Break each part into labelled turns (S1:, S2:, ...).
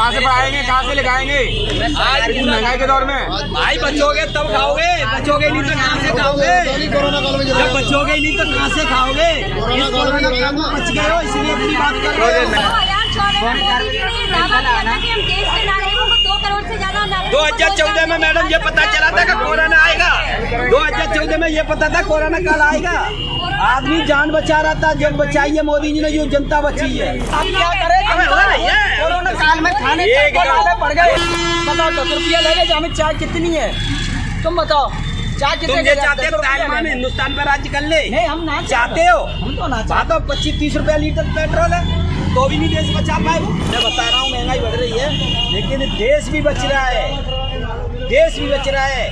S1: कहाँ से पढ़ाएंगे, कहाँ से लिखाएंगे महंगाई के दौर में?
S2: भाई बचोगे तब खाओगे, बचोगे नहीं तो कहाँ से खाओगे? जब बचोगे नहीं तो कहाँ से खाओगे? कोरोना काल में बच गए हो इसलिए अपनी बात कर रहे हो। 2014 में मैडम ये पता चला था कि कोरोना आएगा। 2014 में ये पता था कोरोना काल आएगा। आदमी जान बचा रहा था, जब बचाई है मोदी जी ने, जो जनता बची है। अब क्या करें? कोरोना काल में खाने पड़ गए। बताओ 10 रुपया ले ले, हमें चाय कितनी है तुम बताओ? चाय कितने? तुम ये चाहते हो तालिबान हिंदुस्तान पर राज्य कर ले? नहीं, हम ना चाहते हो, हम तो ना चाहते हो। 25-30 रुपया लीटर पेट्रोल है तो भी नहीं देश बचा पाए। मैं बता रहा हूँ महंगाई बढ़ रही है, लेकिन देश भी बच रहा है, देश भी बच रहा है।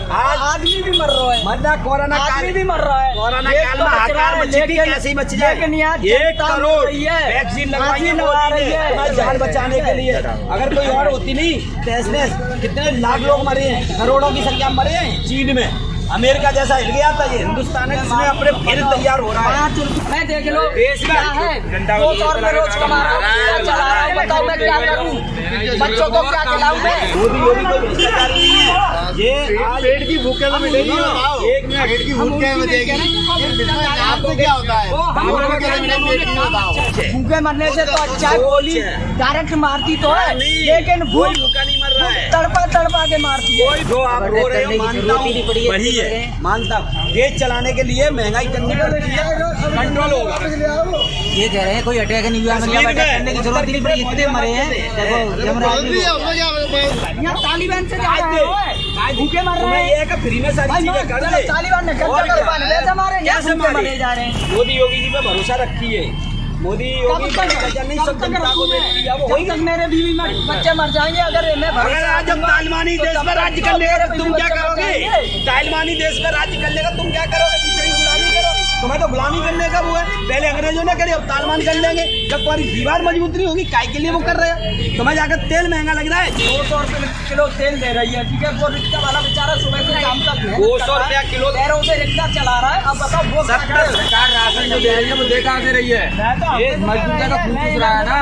S2: आज आदमी भी मर रहा है, मरना कोरोना काल भी मर रहा है। कोरोना काल में हाहाकार मची थी, कैसे ही बच जाए। 1 करोड़ वैक्सीन लगवा रही है जान बचाने के लिए। अगर कोई और होती नहीं तो कितने लाख लोग मरे हैं, करोड़ों की संख्या मरे हैं। चीन में अमेरिका जैसा हिल गया था, ये हिंदुस्तान है जिसमें अपने फिर तैयार हो रहा है। 5 रुपए देख लो देश में है, 200 रुपए रोज कमा रहा हूँ, चला रहा हूँ। बताओ मैं क्या करूँ? बच्चों को क्या खिलाऊं मैं? मोदी कोई भ्रष्टाचार नहीं है। ये पेट की भूखे में मिलेगी, एक मिनट पेट की भूखे में देगी। आपको क्या होता है? भूखे मरने से तो अच्छा है गोली डायरेक्ट मारती तो है, लेकिन भूखा नहीं मर रहा है, तड़पा के मारती है। जो आप रो रहे हो मानता हूँ, वही है, मानता हूँ। देश चलाने के लिए महंगाई करनी पड़ती है, कंट्रोल होगा।
S3: ये कह रहे हैं कोई अटैक नहीं हुआ, मतलब अटैक करने की जरूरत नहीं पड़ी, इतने मरे हैं।
S2: तालिबान से भूखे मर रहे हैं, फ्री में सारी चीजें कर दे। तालिबान ने मरे जा रहे हैं। मोदी योगी जी पे भरोसा रखिए, मोदी योगी नहीं सब जनता को देखती है। वो वही मेरे बीवी में बच्चे मर जाएंगे अगर जब तालिबानी देश में राज्य कर लेगा तुम क्या करोगे? तालिबानी देश में राज्य कर लेगा तुम क्या करोगे? दूसरे की गुलामी करो। तुम्हें तो गुलामी करने का वो है, पहले अंग्रेजों ने करे, अब तालिबान कर लेंगे। जब तुम्हारी दीवार मजबूत नहीं होगी, काय के लिए वो कर रहे हैं? तुम्हें जाकर तेल महंगा लग रहा है, 200 रुपए किलो तेल दे रही है, ठीक है। वो रिक्शा वाला बेचारा सुबह से शाम तक 200 रुपया किलो पैरों से रिक्शा चला रहा है। अब बताओ वो
S1: सरकार राशन जो दे रही है वो दे कहाँ से रही है? मजदूर का खून चूस रहा है ना,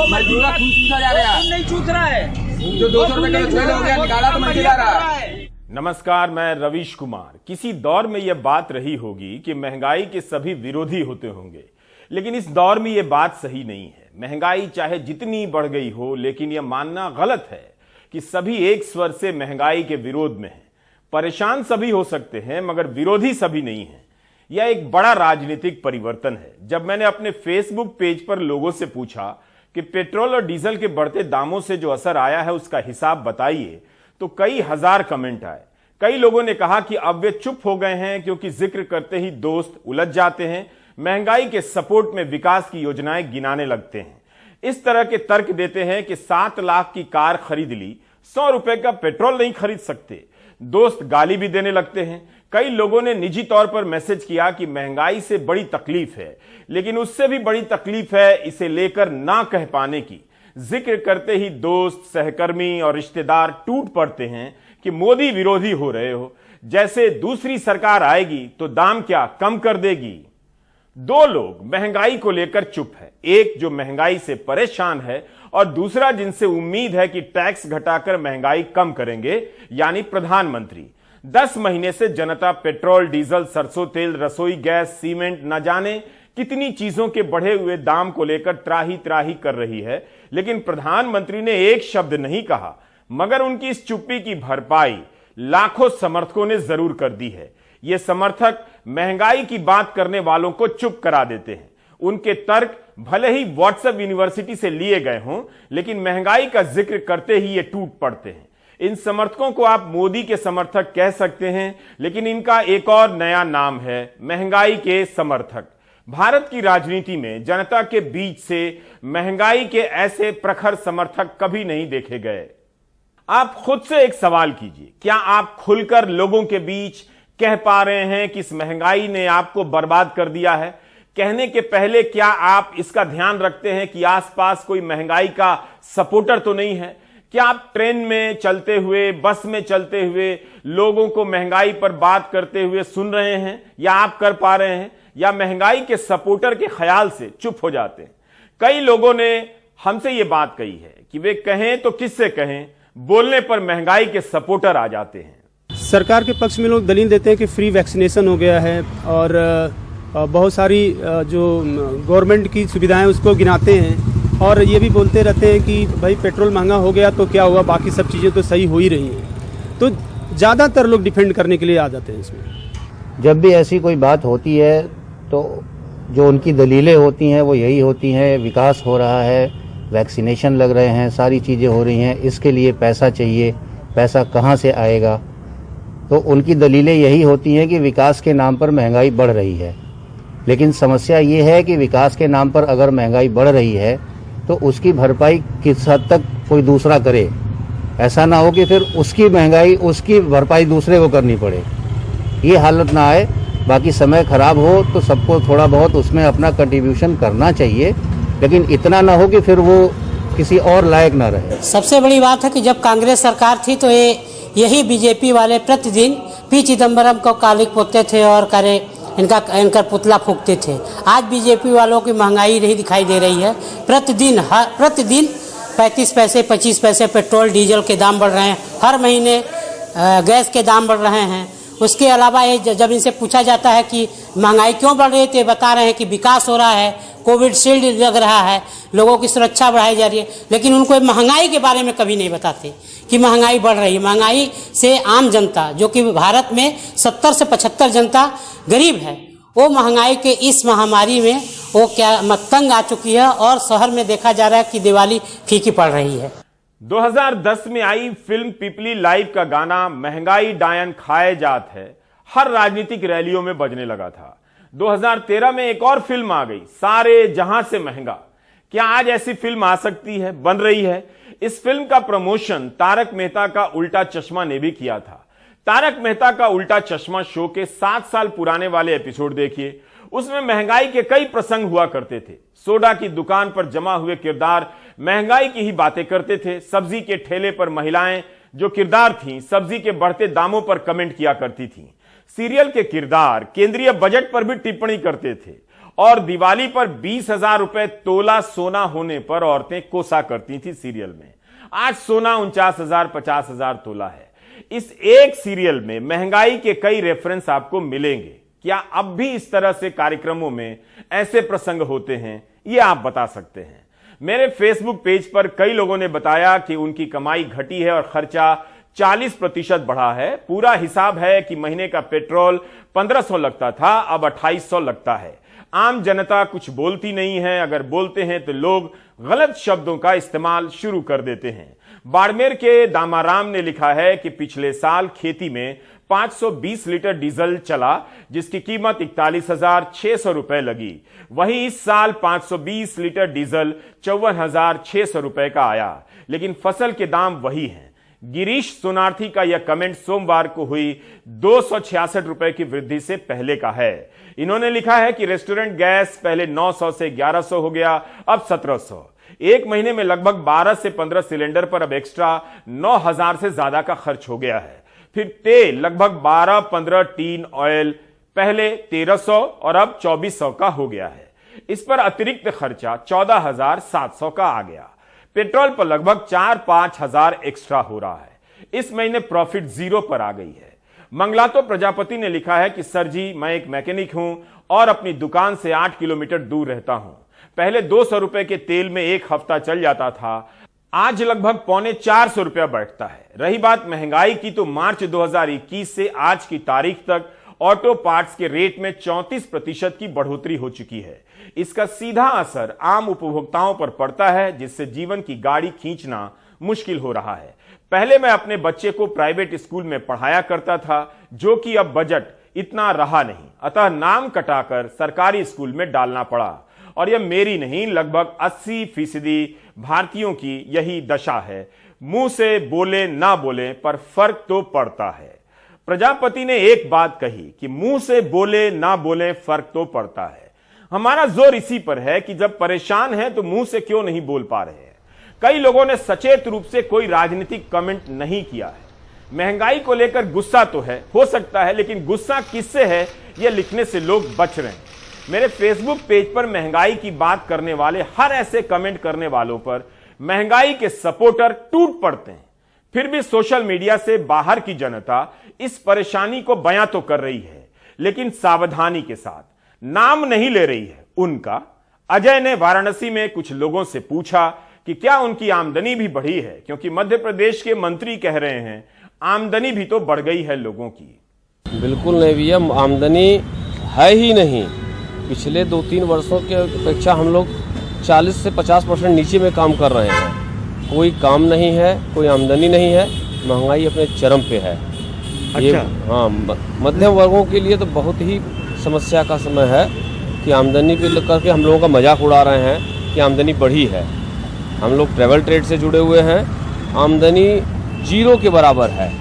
S1: मजदूर का खून चूसा जा रहा है,
S2: नहीं चूस रहा है।
S1: जो 200 रुपए किलो तेल हो गया निकाला तो मंडी जा रहा है।
S4: नमस्कार, मैं रवीश कुमार। किसी दौर में यह बात रही होगी कि महंगाई के सभी विरोधी होते होंगे, लेकिन इस दौर में यह बात सही नहीं है। महंगाई चाहे जितनी बढ़ गई हो, लेकिन यह मानना गलत है कि सभी एक स्वर से महंगाई के विरोध में हैं। परेशान सभी हो सकते हैं, मगर विरोधी सभी नहीं हैं। यह एक बड़ा राजनीतिक परिवर्तन है। जब मैंने अपने फेसबुक पेज पर लोगों से पूछा कि पेट्रोल और डीजल के बढ़ते दामों से जो असर आया है उसका हिसाब बताइए, तो कई हजार कमेंट आए। कई लोगों ने कहा कि अब वे चुप हो गए हैं क्योंकि जिक्र करते ही दोस्त उलझ जाते हैं, महंगाई के सपोर्ट में विकास की योजनाएं गिनाने लगते हैं। इस तरह के तर्क देते हैं कि 7 लाख की कार खरीद ली, 100 रुपए का पेट्रोल नहीं खरीद सकते। दोस्त गाली भी देने लगते हैं। कई लोगों ने निजी तौर पर मैसेज किया कि महंगाई से बड़ी तकलीफ है, लेकिन उससे भी बड़ी तकलीफ है इसे लेकर ना कह पाने की। जिक्र करते ही दोस्त, सहकर्मी और रिश्तेदार टूट पड़ते हैं कि मोदी विरोधी हो रहे हो, जैसे दूसरी सरकार आएगी तो दाम क्या कम कर देगी। 2 लोग महंगाई को लेकर चुप है, एक जो महंगाई से परेशान है और दूसरा जिनसे उम्मीद है कि टैक्स घटाकर महंगाई कम करेंगे, यानी प्रधानमंत्री। 10 महीने से जनता पेट्रोल, डीजल, सरसों तेल, रसोई गैस, सीमेंट, न जाने कितनी चीजों के बढ़े हुए दाम को लेकर त्राही त्राही कर रही है, लेकिन प्रधानमंत्री ने एक शब्द नहीं कहा। मगर उनकी इस चुप्पी की भरपाई लाखों समर्थकों ने जरूर कर दी है। ये समर्थक महंगाई की बात करने वालों को चुप करा देते हैं। उनके तर्क भले ही व्हाट्सएप यूनिवर्सिटी से लिए गए हों, लेकिन महंगाई का जिक्र करते ही ये टूट पड़ते हैं। इन समर्थकों को आप मोदी के समर्थक कह सकते हैं, लेकिन इनका एक और नया नाम है, महंगाई के समर्थक। भारत की राजनीति में जनता के बीच से महंगाई के ऐसे प्रखर समर्थक कभी नहीं देखे गए। आप खुद से एक सवाल कीजिए, क्या आप खुलकर लोगों के बीच कह पा रहे हैं कि इस महंगाई ने आपको बर्बाद कर दिया है? कहने के पहले क्या आप इसका ध्यान रखते हैं कि आसपास कोई महंगाई का सपोर्टर तो नहीं है? क्या आप ट्रेन में चलते हुए, बस में चलते हुए लोगों को महंगाई पर बात करते हुए सुन रहे हैं, या आप कर पा रहे हैं, या महंगाई के सपोर्टर के ख्याल से चुप हो जाते हैं? कई लोगों ने हमसे ये बात कही है कि वे कहें तो किससे कहें, बोलने पर महंगाई के सपोर्टर आ जाते हैं।
S5: सरकार के पक्ष में लोग दलील देते हैं कि फ्री वैक्सीनेशन हो गया है और बहुत सारी जो गवर्नमेंट की सुविधाएं उसको गिनाते हैं और ये भी बोलते रहते हैं कि भाई पेट्रोल महंगा हो गया तो क्या हुआ, बाकी सब चीज़ें तो सही हो ही रही हैं। तो ज़्यादातर लोग डिफेंड करने के लिए आ जाते हैं इसमें।
S6: जब भी ऐसी कोई बात होती है तो जो उनकी दलीलें होती हैं वो यही होती हैं, विकास हो रहा है, वैक्सीनेशन लग रहे हैं, सारी चीज़ें हो रही हैं, इसके लिए पैसा चाहिए, पैसा कहाँ से आएगा। तो उनकी दलीलें यही होती हैं कि विकास के नाम पर महंगाई बढ़ रही है। लेकिन समस्या ये है कि विकास के नाम पर अगर महंगाई बढ़ रही है तो उसकी भरपाई किस हद तक कोई दूसरा करे। ऐसा ना हो कि फिर उसकी महंगाई, उसकी भरपाई दूसरे को करनी पड़े, ये हालत ना आए। बाकी समय खराब हो तो सबको थोड़ा बहुत उसमें अपना कंट्रीब्यूशन करना चाहिए, लेकिन इतना ना हो कि फिर वो किसी और लायक ना रहे।
S7: सबसे बड़ी बात है कि जब कांग्रेस सरकार थी तो यही बीजेपी वाले प्रतिदिन पी चिदम्बरम को कालिक पोतते थे और इनका पुतला फूकते थे। आज बीजेपी वालों की महंगाई नहीं दिखाई दे रही है। प्रतिदिन 35 पैसे 25 पैसे पेट्रोल डीजल के दाम बढ़ रहे हैं, हर महीने गैस के दाम बढ़ रहे हैं। उसके अलावा ये जब इनसे पूछा जाता है कि महंगाई क्यों बढ़ रही है तो ये बता रहे हैं कि विकास हो रहा है, कोविड शील्ड लग रहा है, लोगों की सुरक्षा बढ़ाई जा रही है। लेकिन उनको महंगाई के बारे में कभी नहीं बताते कि महंगाई बढ़ रही है। महंगाई से आम जनता, जो कि भारत में 70 से 75 जनता गरीब है, वो महंगाई के इस महामारी में वो क्या तंग आ चुकी है और शहर में देखा जा रहा है कि दिवाली फीकी पड़ रही है।
S4: 2010 में आई फिल्म पीपली लाइव का गाना महंगाई डायन खाए जात है हर राजनीतिक रैलियों में बजने लगा था। 2013 में एक और फिल्म आ गई, सारे जहां से महंगा। क्या आज ऐसी फिल्म आ सकती है, बन रही है? इस फिल्म का प्रमोशन तारक मेहता का उल्टा चश्मा ने भी किया था। तारक मेहता का उल्टा चश्मा शो के 7 साल पुराने वाले एपिसोड देखिए, उसमें महंगाई के कई प्रसंग हुआ करते थे। सोडा की दुकान पर जमा हुए किरदार महंगाई की ही बातें करते थे। सब्जी के ठेले पर महिलाएं जो किरदार थीं, सब्जी के बढ़ते दामों पर कमेंट किया करती थीं। सीरियल के किरदार केंद्रीय बजट पर भी टिप्पणी करते थे और दिवाली पर 20,000 रुपए तोला सोना होने पर औरतें कोसा करती थी सीरियल में। आज सोना 49,000 50,000 तोला है। इस एक सीरियल में महंगाई के कई रेफरेंस आपको मिलेंगे। क्या अब भी इस तरह से कार्यक्रमों में ऐसे प्रसंग होते हैं, ये आप बता सकते हैं। मेरे फेसबुक पेज पर कई लोगों ने बताया कि उनकी कमाई घटी है और खर्चा 40% बढ़ा है। पूरा हिसाब है कि महीने का पेट्रोल 1500 लगता था, अब 2800 लगता है। आम जनता कुछ बोलती नहीं है, अगर बोलते हैं तो लोग गलत शब्दों का इस्तेमाल शुरू कर देते हैं। बाड़मेर के दामाराम ने लिखा है कि पिछले साल खेती में 520 लीटर डीजल चला, जिसकी कीमत 41,600 रुपए लगी। वहीं इस साल 520 लीटर डीजल 54,600 रुपए का आया, लेकिन फसल के दाम वही हैं। गिरीश सोनार्थी का यह कमेंट सोमवार को हुई 266 रुपए की वृद्धि से पहले का है। इन्होंने लिखा है कि रेस्टोरेंट गैस पहले 900 से 1100 हो गया, अब 1700। एक महीने में लगभग 12 से 15 सिलेंडर पर अब एक्स्ट्रा 9,000 से ज्यादा का खर्च हो गया है। फिर तेल लगभग 12-15 टीन ऑयल पहले 1300 और अब 2400 का हो गया है। इस पर अतिरिक्त खर्चा 14,700 का आ गया। पेट्रोल पर लगभग 4-5 हजार एक्स्ट्रा हो रहा है। इस महीने प्रॉफिट 0 पर आ गई है। मंगलातो प्रजापति ने लिखा है कि सर जी, मैं एक मैकेनिक हूं और अपनी दुकान से 8 किलोमीटर दूर रहता हूं। पहले 200 रुपए के तेल में एक हफ्ता चल जाता था, आज लगभग 350 रुपया बैठता है। रही बात महंगाई की, तो मार्च 2021 से आज की तारीख तक ऑटो पार्ट्स के रेट में 34% की बढ़ोतरी हो चुकी है। इसका सीधा असर आम उपभोक्ताओं पर पड़ता है, जिससे जीवन की गाड़ी खींचना मुश्किल हो रहा है। पहले मैं अपने बच्चे को प्राइवेट स्कूल में पढ़ाया करता था, जो कि अब बजट इतना रहा नहीं, अतः नाम कटाकर सरकारी स्कूल में डालना पड़ा। और यह मेरी नहीं, लगभग 80% भारतीयों की यही दशा है। मुंह से बोले ना बोले, पर फर्क तो पड़ता है। प्रजापति ने एक बात कही कि मुंह से बोले ना बोले, फर्क तो पड़ता है। हमारा जोर इसी पर है कि जब परेशान है तो मुंह से क्यों नहीं बोल पा रहे हैं। कई लोगों ने सचेत रूप से कोई राजनीतिक कमेंट नहीं किया है। महंगाई को लेकर गुस्सा तो है, हो सकता है, लेकिन गुस्सा किससे है यह लिखने से लोग बच रहे हैं। मेरे फेसबुक पेज पर महंगाई की बात करने वाले हर ऐसे कमेंट करने वालों पर महंगाई के सपोर्टर टूट पड़ते हैं। फिर भी सोशल मीडिया से बाहर की जनता इस परेशानी को बयां तो कर रही है, लेकिन सावधानी के साथ, नाम नहीं ले रही है उनका। अजय ने वाराणसी में कुछ लोगों से पूछा कि क्या उनकी आमदनी भी बढ़ी है, क्योंकि मध्य प्रदेश के मंत्री कह रहे हैं आमदनी भी तो बढ़ गई है लोगों की।
S8: बिल्कुल नहीं भैया, आमदनी है ही नहीं। पिछले 2-3 वर्षों के अपेक्षा हम लोग 40 से 50% नीचे में काम कर रहे हैं। कोई काम नहीं है, कोई आमदनी नहीं है, महंगाई अपने चरम पे है। ये हाँ, मध्यम वर्गों के लिए तो बहुत ही समस्या का समय है कि आमदनी पे लेकर के हम लोगों का मजाक उड़ा रहे हैं कि आमदनी बढ़ी है। हम लोग ट्रैवल ट्रेड से जुड़े हुए हैं, आमदनी 0 के बराबर है।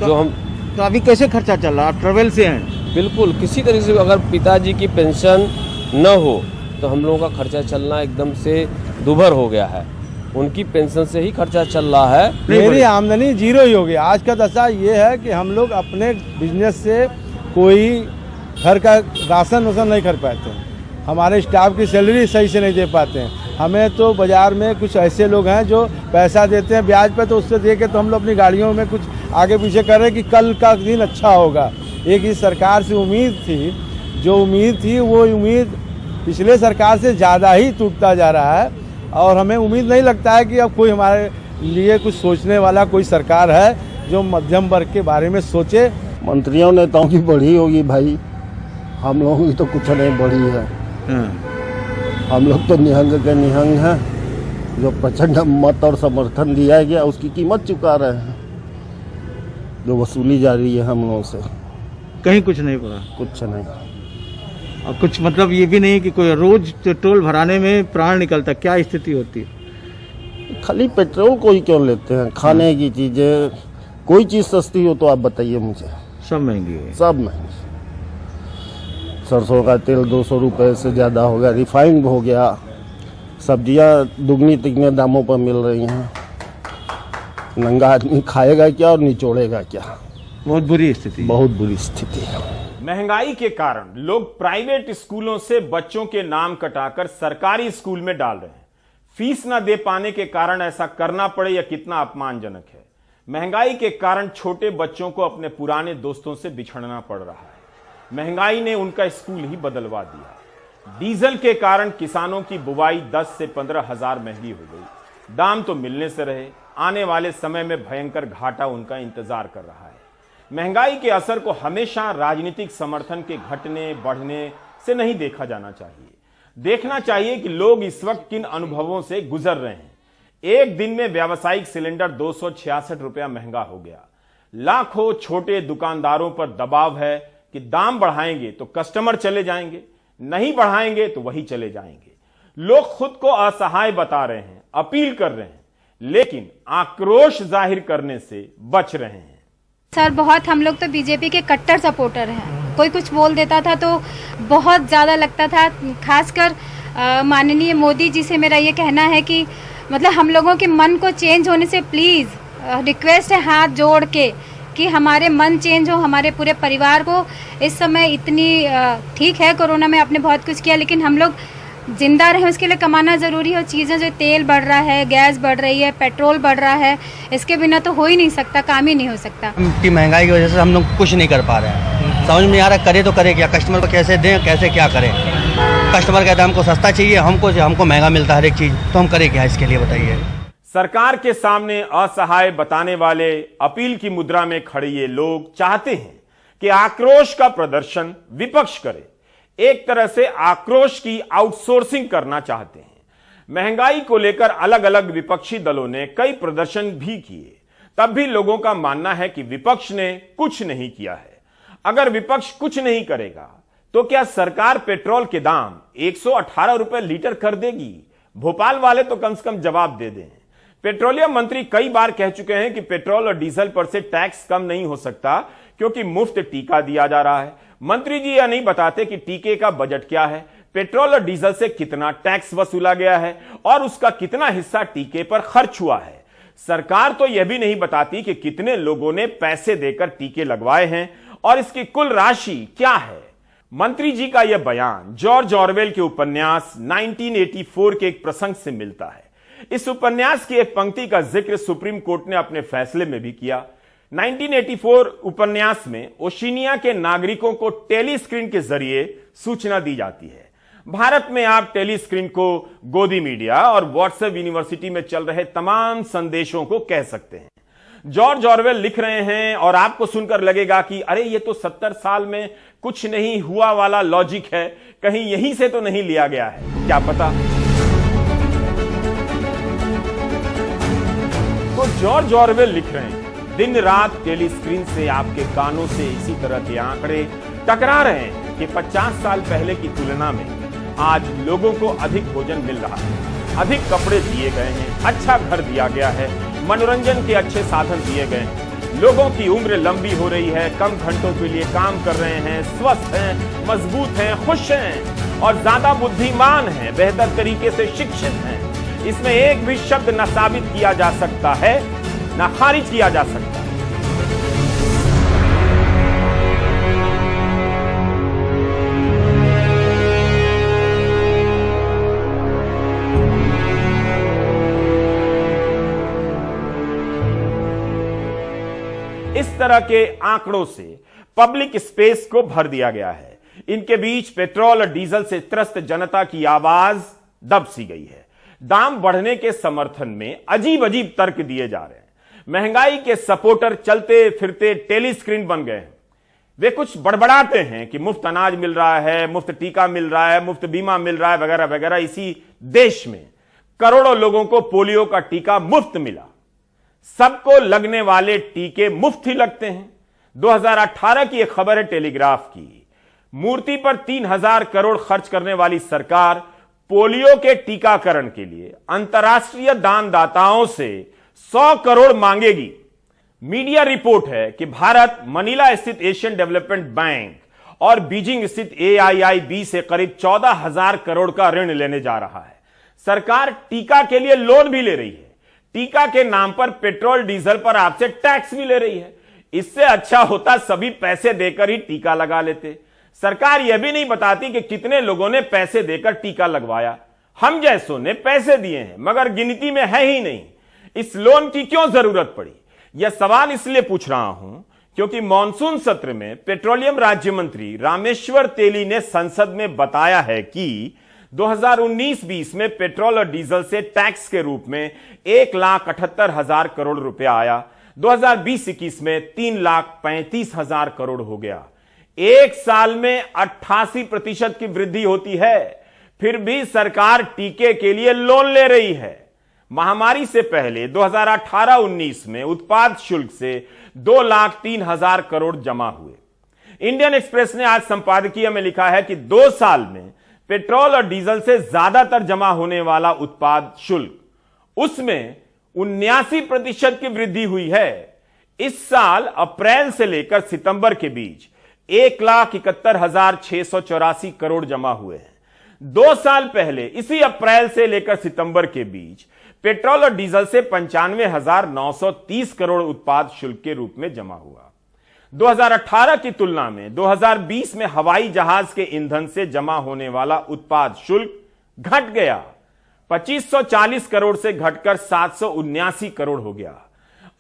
S8: तो
S9: अभी कैसे खर्चा चल रहा है? आप ट्रैवल से हैं?
S8: बिल्कुल, किसी तरीके से अगर पिताजी की पेंशन न हो तो हम लोगों का खर्चा चलना एकदम से दुभर हो गया है। उनकी पेंशन से ही खर्चा चल रहा है।
S9: मेरी आमदनी 0 ही हो गई। आज का दशा ये है कि हम लोग अपने बिजनेस से कोई घर का राशन वासन नहीं कर पाते हैं। हमारे स्टाफ की सैलरी सही से नहीं दे पाते हैं। हमें तो बाज़ार में कुछ ऐसे लोग हैं जो पैसा देते हैं ब्याज पे, तो उससे दे के तो हम लोग अपनी गाड़ियों में कुछ आगे पीछे कर रहे हैं कि कल का दिन अच्छा होगा। एक इस सरकार से उम्मीद थी, जो उम्मीद थी वो उम्मीद पिछले सरकार से ज़्यादा ही टूटता जा रहा है। और हमें उम्मीद नहीं लगता है कि अब कोई हमारे लिए कुछ सोचने वाला कोई सरकार है जो मध्यम वर्ग के बारे में सोचे।
S10: मंत्रियों नेताओं की बढ़ी होगी भाई, हम लोगों की तो कुछ नहीं बढ़ी है। हम लोग तो निहंग के निहंग हैं। जो प्रचंड मत और समर्थन दिया गया उसकी कीमत चुका रहे हैं, जो वसूली जा रही है हम लोगों से।
S9: कहीं कुछ नहीं पड़ा?
S10: कुछ नहीं।
S9: और कुछ मतलब ये भी नहीं कि कोई रोज पेट्रोल भराने में प्राण निकलता, क्या स्थिति होती है?
S10: खाली पेट्रोल को ही क्यों लेते हैं? खाने की चीजें, कोई चीज सस्ती हो तो आप बताइए मुझे।
S9: सब महंगी है,
S10: सब महंगी। सरसों का तेल 200 रुपये से ज़्यादा हो गया, रिफाइंड हो गया, सब्जियां दुगनी तिगने दामों पर मिल रही हैं। नंगा आदमी खाएगा क्या और निचोड़ेगा क्या?
S9: बहुत बुरी स्थिति,
S10: बहुत बुरी स्थिति है।
S4: महंगाई के कारण लोग प्राइवेट स्कूलों से बच्चों के नाम कटाकर सरकारी स्कूल में डाल रहे हैं। फीस न दे पाने के कारण ऐसा करना पड़े, यह कितना अपमानजनक है। महंगाई के कारण छोटे बच्चों को अपने पुराने दोस्तों से बिछड़ना पड़ रहा है। महंगाई ने उनका स्कूल ही बदलवा दिया। डीजल के कारण किसानों की बुवाई 10 से 15 हजार महंगी हो गई। दाम तो मिलने से रहे, आने वाले समय में भयंकर घाटा उनका इंतजार कर रहा है। महंगाई के असर को हमेशा राजनीतिक समर्थन के घटने बढ़ने से नहीं देखा जाना चाहिए। देखना चाहिए कि लोग इस वक्त किन अनुभवों से गुजर रहे हैं। एक दिन में व्यावसायिक सिलेंडर 266 रुपया महंगा हो गया। लाखों छोटे दुकानदारों पर दबाव है कि दाम बढ़ाएंगे तो कस्टमर चले जाएंगे, नहीं बढ़ाएंगे तो वही चले जाएंगे। लोग खुद को असहाय बता रहे हैं, अपील कर रहे हैं, लेकिन आक्रोश जाहिर करने से बच रहे हैं।
S11: सर बहुत हम लोग तो बीजेपी के कट्टर सपोर्टर हैं। कोई कुछ बोल देता था तो बहुत ज़्यादा लगता था। खासकर माननीय मोदी जी से मेरा ये कहना है कि मतलब हम लोगों के मन को चेंज होने से प्लीज़ रिक्वेस्ट है हाथ जोड़ के कि हमारे मन चेंज हो, हमारे पूरे परिवार को। इस समय इतनी ठीक है, कोरोना में आपने बहुत कुछ किया, लेकिन हम लोग जिंदा रहें उसके लिए कमाना ज़रूरी है। चीज़ें जो तेल बढ़ रहा है, गैस बढ़ रही है, पेट्रोल बढ़ रहा है, इसके बिना तो हो ही नहीं सकता, काम ही नहीं हो सकता।
S3: की महंगाई की वजह से हम लोग कुछ नहीं कर पा रहे हैं। समझ में नहीं आ रहा करे तो करे क्या, कस्टमर को कैसे दें, कैसे क्या करें। कस्टमर कहता है हमको सस्ता चाहिए, हमको महंगा मिलता है हर एक चीज़, तो हम करें क्या इसके लिए बताइए।
S4: सरकार के सामने असहाय बताने वाले, अपील की मुद्रा में खड़े ये लोग चाहते हैं कि आक्रोश का प्रदर्शन विपक्ष करे। एक तरह से आक्रोश की आउटसोर्सिंग करना चाहते हैं। महंगाई को लेकर अलग अलग विपक्षी दलों ने कई प्रदर्शन भी किए, तब भी लोगों का मानना है कि विपक्ष ने कुछ नहीं किया है। अगर विपक्ष कुछ नहीं करेगा तो क्या सरकार पेट्रोल के दाम 118 रुपए लीटर कर देगी? भोपाल वाले तो कम से कम जवाब दे दें। पेट्रोलियम मंत्री कई बार कह चुके हैं कि पेट्रोल और डीजल पर से टैक्स कम नहीं हो सकता क्योंकि मुफ्त टीका दिया जा रहा है। मंत्री जी यह नहीं बताते कि टीके का बजट क्या है, पेट्रोल और डीजल से कितना टैक्स वसूला गया है और उसका कितना हिस्सा टीके पर खर्च हुआ है। सरकार तो यह भी नहीं बताती कि कितने लोगों ने पैसे देकर टीके लगवाए हैं और इसकी कुल राशि क्या है। मंत्री जी का यह बयान जॉर्ज ऑरवेल के उपन्यास 1984 के एक प्रसंग से मिलता है। इस उपन्यास की एक पंक्ति का जिक्र सुप्रीम कोर्ट ने अपने फैसले में भी किया। 1984 उपन्यास में ओशिनिया के नागरिकों को टेलीस्क्रीन के जरिए सूचना दी जाती है। भारत में आप टेलीस्क्रीन को गोदी मीडिया और व्हाट्सएप यूनिवर्सिटी में चल रहे तमाम संदेशों को कह सकते हैं। जॉर्ज ऑरवेल लिख रहे हैं और आपको सुनकर लगेगा कि अरे ये तो 70 साल में कुछ नहीं हुआ वाला लॉजिक है, कहीं यहीं से तो नहीं लिया गया है, क्या पता। तो जॉर्ज ऑरवेल लिख रहे हैं, दिन रात टेलीस्क्रीन से आपके कानों से इसी तरह के आंकड़े टकरा रहे हैं कि 50 साल पहले की तुलना में आज लोगों को अधिक भोजन मिल रहा है, अधिक कपड़े दिए गए हैं, अच्छा घर दिया गया है, मनोरंजन के अच्छे साधन दिए गए हैं, लोगों की उम्र लंबी हो रही है, कम घंटों के लिए काम कर रहे हैं, स्वस्थ हैं, मजबूत हैं, खुश हैं और ज्यादा बुद्धिमान हैं, बेहतर तरीके से शिक्षित हैं। इसमें एक भी शब्द न साबित किया जा सकता है न खारिज किया जा सकता है। इस तरह के आंकड़ों से पब्लिक स्पेस को भर दिया गया है। इनके बीच पेट्रोल और डीजल से त्रस्त जनता की आवाज दब सी गई है। दाम बढ़ने के समर्थन में अजीब अजीब तर्क दिए जा रहे हैं। महंगाई के सपोर्टर चलते फिरते टेलीस्क्रीन बन गए हैं। वे कुछ बड़बड़ाते हैं कि मुफ्त अनाज मिल रहा है, मुफ्त टीका मिल रहा है, मुफ्त बीमा मिल रहा है, वगैरह वगैरह। इसी देश में करोड़ों लोगों को पोलियो का टीका मुफ्त मिला। सबको लगने वाले टीके मुफ्त ही लगते हैं। 2018 की एक खबर है टेलीग्राफ की। मूर्ति पर 3000 करोड़ खर्च करने वाली सरकार पोलियो के टीकाकरण के लिए अंतर्राष्ट्रीय दानदाताओं से 100 करोड़ मांगेगी। मीडिया रिपोर्ट है कि भारत मनीला स्थित एशियन डेवलपमेंट बैंक और बीजिंग स्थित AIIB से करीब 14,000 करोड़ का ऋण लेने जा रहा है। सरकार टीका के लिए लोन भी ले रही है। टीका के नाम पर पेट्रोल डीजल पर आपसे टैक्स भी ले रही है। इससे अच्छा होता सभी पैसे देकर ही टीका लगा लेते। सरकार यह भी नहीं बताती कि कितने लोगों ने पैसे देकर टीका लगवाया। हम जैसों ने पैसे दिए हैं मगर गिनती में है ही नहीं। इस लोन की क्यों जरूरत पड़ी? यह सवाल इसलिए पूछ रहा हूं क्योंकि मॉनसून सत्र में पेट्रोलियम राज्य मंत्री रामेश्वर तेली ने संसद में बताया है कि 2019-20 में पेट्रोल और डीजल से टैक्स के रूप में 1,78,000 करोड़ रुपया आया। 2020-21 में 3,35,000 करोड़ हो गया। एक साल में 88% की वृद्धि होती है। फिर भी सरकार टीके के लिए लोन ले रही है। महामारी से पहले 2018-19 में उत्पाद शुल्क से 2,03,000 करोड़ जमा हुए। इंडियन एक्सप्रेस ने आज संपादकीय में लिखा है कि 2 साल में पेट्रोल और डीजल से ज्यादातर जमा होने वाला उत्पाद शुल्क, उसमें 79% की वृद्धि हुई है। इस साल अप्रैल से लेकर सितंबर के बीच 1,71,684 करोड़ जमा हुए हैं। 2 साल पहले इसी अप्रैल से लेकर सितंबर के बीच पेट्रोल और डीजल से 95,930 करोड़ उत्पाद शुल्क के रूप में जमा हुआ। 2018 की तुलना में 2020 में हवाई जहाज के ईंधन से जमा होने वाला उत्पाद शुल्क घट गया। 2540 करोड़ से घटकर 779 करोड़ हो गया।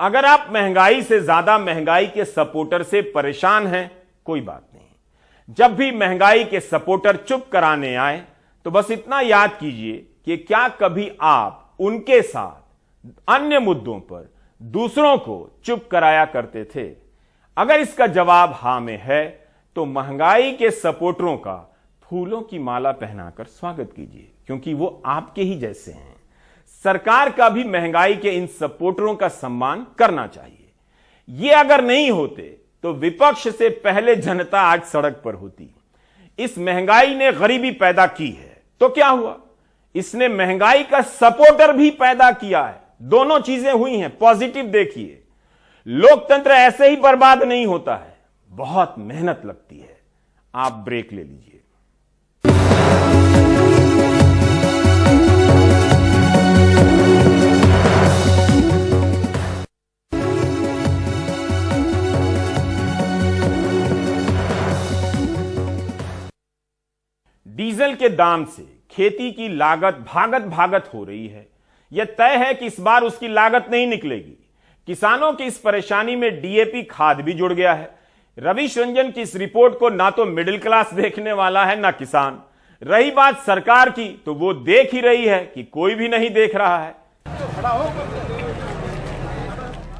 S4: अगर आप महंगाई से ज्यादा महंगाई के सपोर्टर से परेशान हैं, कोई बात नहीं। जब भी महंगाई के सपोर्टर चुप कराने आए तो बस इतना याद कीजिए कि क्या कभी आप उनके साथ अन्य मुद्दों पर दूसरों को चुप कराया करते थे? अगर इसका जवाब हां में है तो महंगाई के सपोर्टरों का फूलों की माला पहनाकर स्वागत कीजिए, क्योंकि वो आपके ही जैसे हैं। सरकार का भी महंगाई के इन सपोर्टरों का सम्मान करना चाहिए। ये अगर नहीं होते तो विपक्ष से पहले जनता आज सड़क पर होती। इस महंगाई ने गरीबी पैदा की है तो क्या हुआ? इसने महंगाई का सपोर्टर भी पैदा किया है। दोनों चीजें हुई हैं। पॉजिटिव देखिए, लोकतंत्र ऐसे ही बर्बाद नहीं होता है, बहुत मेहनत लगती है। आप ब्रेक ले लीजिए। डीजल के दाम से खेती की लागत भागत हो रही है। यह तय है कि इस बार उसकी लागत नहीं निकलेगी। किसानों की इस परेशानी में डीएपी खाद भी जुड़ गया है। रवीश रंजन की इस रिपोर्ट को ना तो मिडिल क्लास देखने वाला है ना किसान। रही बात सरकार की, तो वो देख ही रही है कि कोई भी नहीं देख रहा है।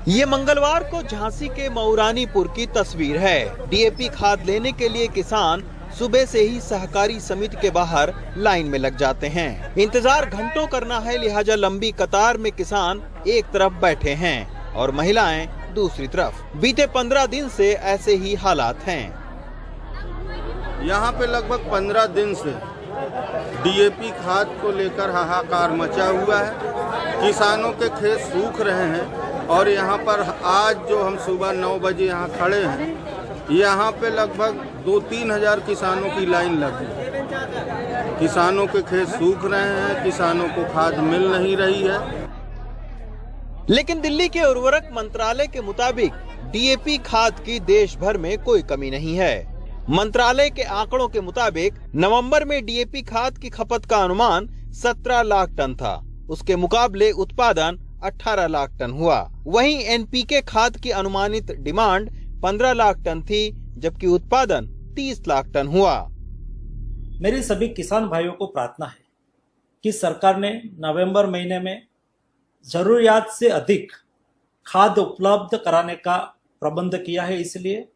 S12: ये मंगलवार को झांसी के मऊरानीपुर की तस्वीर है। डीएपी खाद लेने के लिए किसान सुबह से ही सहकारी समिति के बाहर लाइन में लग जाते हैं। इंतजार घंटों करना है, लिहाजा लंबी कतार में किसान एक तरफ बैठे हैं और महिलाएं दूसरी तरफ। बीते 15 दिन से ऐसे ही हालात हैं।
S10: यहाँ पे लगभग 15 दिन से डीएपी खाद को लेकर हाहाकार मचा हुआ है। किसानों के खेत सूख रहे हैं और यहाँ पर आज जो हम सुबह 9 बजे यहाँ खड़े हैं, यहाँ पे लगभग 2-3 हजार किसानों की लाइन लगी। किसानों के खेत सूख रहे हैं, किसानों को खाद मिल नहीं रही है।
S12: लेकिन दिल्ली के उर्वरक मंत्रालय के मुताबिक डीएपी खाद की देश भर में कोई कमी नहीं है। मंत्रालय के आंकड़ों के मुताबिक नवंबर में डीएपी खाद की खपत का अनुमान 17 लाख टन था। उसके मुकाबले उत्पादन 18 लाख टन हुआ। वहीं एनपीके खाद की अनुमानित डिमांड 15 लाख टन थी, जबकि उत्पादन 30 लाख टन हुआ।
S13: मेरी सभी किसान भाइयों को प्रार्थना है कि सरकार ने नवंबर महीने में जरूरियात से अधिक खाद उपलब्ध कराने का प्रबंध किया है। इसलिए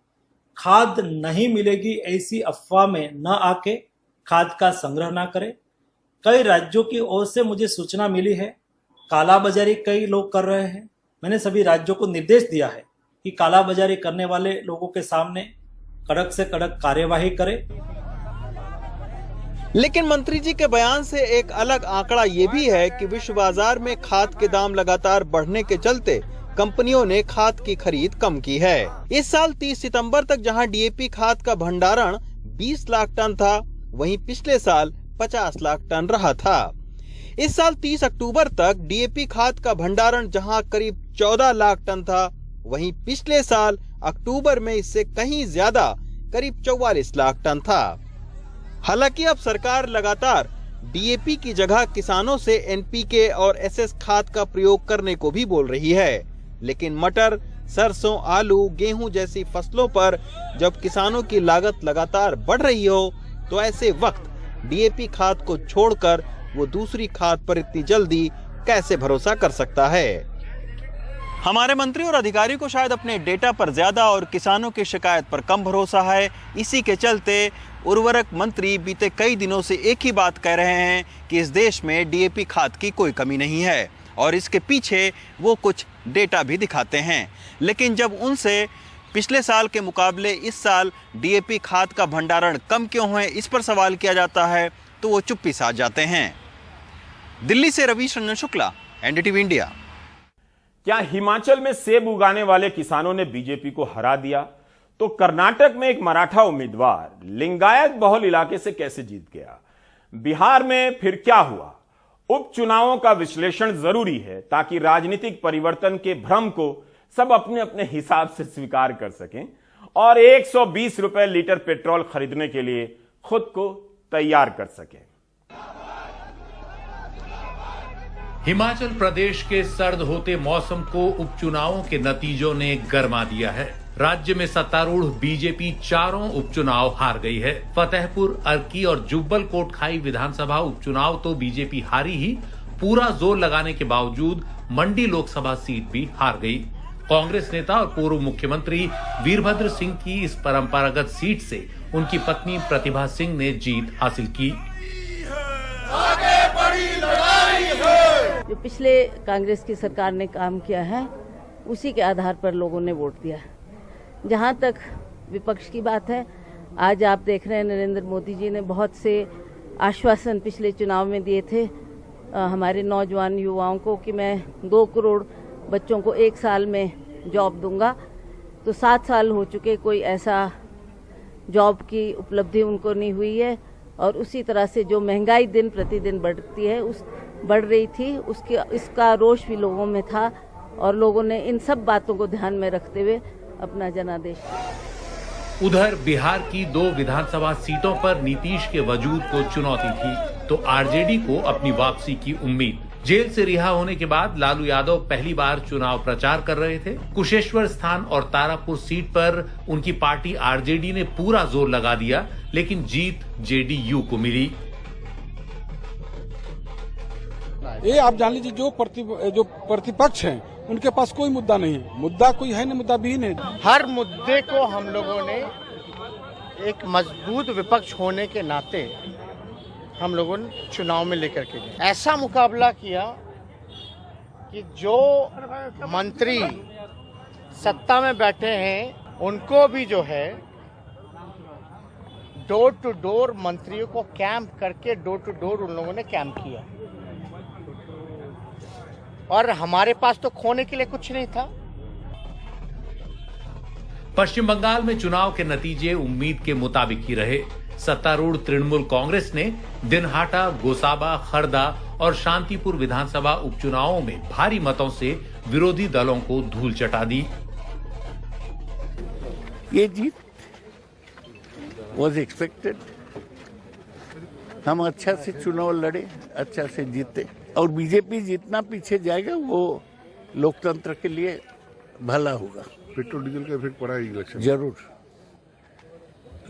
S13: खाद नहीं मिलेगी ऐसी अफवाह में न आके खाद का संग्रह न करें। कई राज्यों की ओर से मुझे सूचना मिली है, कालाबाजारी कई लोग कर रहे हैं। मैंने सभी राज्यों को निर्देश दिया है कि कालाबाजारी करने वाले लोगों के सामने कड़क से कड़क कार्यवाही करें।
S12: लेकिन मंत्री जी के बयान से एक अलग आंकड़ा ये भी है कि विश्व बाजार में खाद के दाम लगातार बढ़ने के चलते कंपनियों ने खाद की खरीद कम की है। इस साल 30 सितंबर तक जहां डीएपी खाद का भंडारण 20 लाख टन था, वहीं पिछले साल 50 लाख टन रहा था। इस साल 30 अक्टूबर तक डीएपी खाद का भंडारण जहां करीब 14 लाख टन था, वहीं पिछले साल अक्टूबर में इससे कहीं ज्यादा करीब 44 लाख टन था। हालांकि अब सरकार लगातार डीएपी की जगह किसानों से एनपीके और एसएस खाद का प्रयोग करने को भी बोल रही है। लेकिन मटर, सरसों, आलू, गेहूं जैसी फसलों पर जब किसानों की लागत लगातार बढ़ रही हो, तो ऐसे वक्त डीएपी खाद को छोड़कर वो दूसरी खाद पर इतनी जल्दी कैसे भरोसा कर सकता है। हमारे मंत्री और अधिकारी को शायद अपने डेटा पर ज्यादा और किसानों की शिकायत पर कम भरोसा है। इसी के चलते उर्वरक मंत्री बीते कई दिनों से एक ही बात कह रहे हैं कि इस देश में डीएपी खाद की कोई कमी नहीं है, और इसके पीछे वो कुछ डेटा भी दिखाते हैं। लेकिन जब उनसे पिछले साल के मुकाबले इस साल डीएपी खाद का भंडारण कम क्यों है, इस पर सवाल किया जाता है, तो वो चुप्पी साध जाते हैं। दिल्ली से रवीश रंजन शुक्ला, एनडीटीवी इंडिया।
S4: क्या हिमाचल में सेब उगाने वाले किसानों ने बीजेपी को हरा दिया, तो कर्नाटक में एक मराठा उम्मीदवार लिंगायत बहुल इलाके से कैसे जीत गया? बिहार में फिर क्या हुआ? उपचुनावों का विश्लेषण जरूरी है ताकि राजनीतिक परिवर्तन के भ्रम को सब अपने अपने हिसाब से स्वीकार कर सकें और 120 रुपए लीटर पेट्रोल खरीदने के लिए खुद को तैयार कर सकें।
S14: हिमाचल प्रदेश के सर्द होते मौसम को उपचुनावों के नतीजों ने गरमा दिया है। राज्य में सत्तारूढ़ बीजेपी चारों उपचुनाव हार गई है। फतेहपुर, अर्की और जुब्बल कोटखाई विधानसभा उपचुनाव तो बीजेपी हारी ही, पूरा जोर लगाने के बावजूद मंडी लोकसभा सीट भी हार गई। कांग्रेस नेता और पूर्व मुख्यमंत्री वीरभद्र सिंह की इस परंपरागत सीट से उनकी पत्नी प्रतिभा सिंह ने जीत हासिल की।
S15: जो पिछले कांग्रेस की सरकार ने काम किया है, उसी के आधार पर लोगों ने वोट दिया। जहां तक विपक्ष की बात है, आज आप देख रहे हैं नरेंद्र मोदी जी ने बहुत से आश्वासन पिछले चुनाव में दिए थे हमारे नौजवान युवाओं को कि मैं 2 करोड़ बच्चों को 1 साल में जॉब दूंगा। तो 7 साल हो चुके, कोई ऐसा जॉब की उपलब्धि उनको नहीं हुई है। और उसी तरह से जो महंगाई दिन प्रतिदिन बढ़ रही थी, इसका रोष भी लोगों में था और लोगों ने इन सब बातों को ध्यान में रखते हुए अपना जनादेश।
S14: उधर बिहार की 2 विधानसभा सीटों पर नीतीश के वजूद को चुनौती थी, तो आरजेडी को अपनी वापसी की उम्मीद। जेल से रिहा होने के बाद लालू यादव पहली बार चुनाव प्रचार कर रहे थे। कुशेश्वर स्थान और तारापुर सीट पर उनकी पार्टी आरजेडी ने पूरा जोर लगा दिया, लेकिन जीत जेडीयू को मिली।
S16: ये आप जान लीजिए, जो प्रतिपक्ष हैं उनके पास कोई मुद्दा नहीं है। मुद्दा कोई है नहीं, मुद्दा भी नहीं।
S17: हर मुद्दे को हम लोगों ने एक मजबूत विपक्ष होने के नाते हम लोगों ने चुनाव में लेकर के गए। ऐसा मुकाबला किया कि जो मंत्री सत्ता में बैठे हैं उनको भी जो है डोर टू डोर मंत्रियों को कैंप करके डोर टू डोर उन लोगों ने कैंप किया। और हमारे पास तो खोने के लिए कुछ नहीं था।
S14: पश्चिम बंगाल में चुनाव के नतीजे उम्मीद के मुताबिक ही रहे। सत्तारूढ़ तृणमूल कांग्रेस ने दिनहाटा, गोसाबा, खरदा और शांतिपुर विधानसभा उपचुनावों में भारी मतों से विरोधी दलों को धूल चटा दी।
S18: ये जीत वॉज एक्सपेक्टेड। हम अच्छा से चुनाव लड़े, अच्छा से जीते, और बीजेपी जितना पीछे जाएगा वो लोकतंत्र के लिए भला होगा।
S19: पेट्रोल डीजल का इफेक्ट पड़ा है इलेक्शन?
S18: जरूर।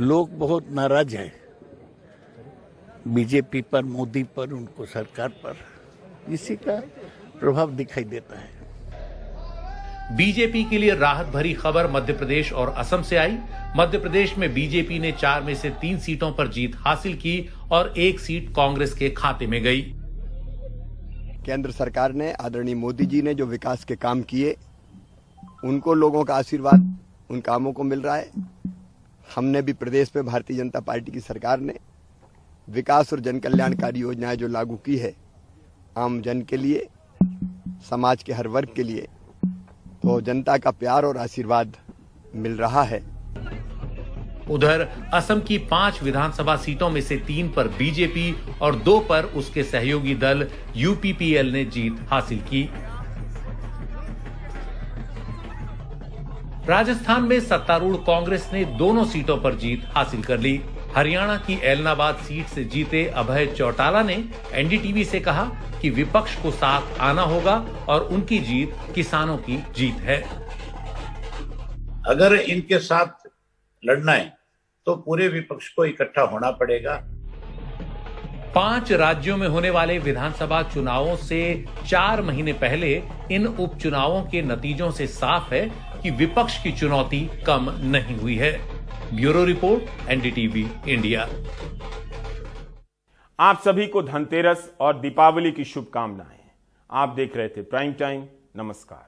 S18: लोग बहुत नाराज हैं बीजेपी पर, मोदी पर, उनको सरकार पर। इसी का प्रभाव दिखाई देता है।
S14: बीजेपी के लिए राहत भरी खबर मध्य प्रदेश और असम से आई। मध्य प्रदेश में बीजेपी ने 4 में से 3 सीटों पर जीत हासिल की और 1 सीट कांग्रेस के खाते में गई।
S20: केंद्र सरकार ने, आदरणीय मोदी जी ने जो विकास के काम किए, उनको लोगों का आशीर्वाद उन कामों को मिल रहा है। हमने भी प्रदेश में भारतीय जनता पार्टी की सरकार ने विकास और जन कल्याणकारी योजनाएं जो लागू की है आम जन के लिए, समाज के हर वर्ग के लिए, तो जनता का प्यार और आशीर्वाद मिल रहा है।
S14: उधर असम की 5 विधानसभा सीटों में से 3 पर बीजेपी और 2 पर उसके सहयोगी दल यूपीपीएल ने जीत हासिल की। राजस्थान में सत्तारूढ़ कांग्रेस ने दोनों सीटों पर जीत हासिल कर ली। हरियाणा की एलनाबाद सीट से जीते अभय चौटाला ने एनडीटीवी से कहा कि विपक्ष को साथ आना होगा और उनकी जीत किसानों की जीत है।
S21: अगर इनके साथ लड़ना है तो पूरे विपक्ष को इकट्ठा होना पड़ेगा।
S14: 5 राज्यों में होने वाले विधानसभा चुनावों से 4 महीने पहले इन उपचुनावों के नतीजों से साफ है कि विपक्ष की चुनौती कम नहीं हुई है। Bureau report, NDTV India.
S4: आप सभी को धनतेरस और दीपावली की शुभकामनाएं। आप देख रहे थे प्राइम टाइम। नमस्कार।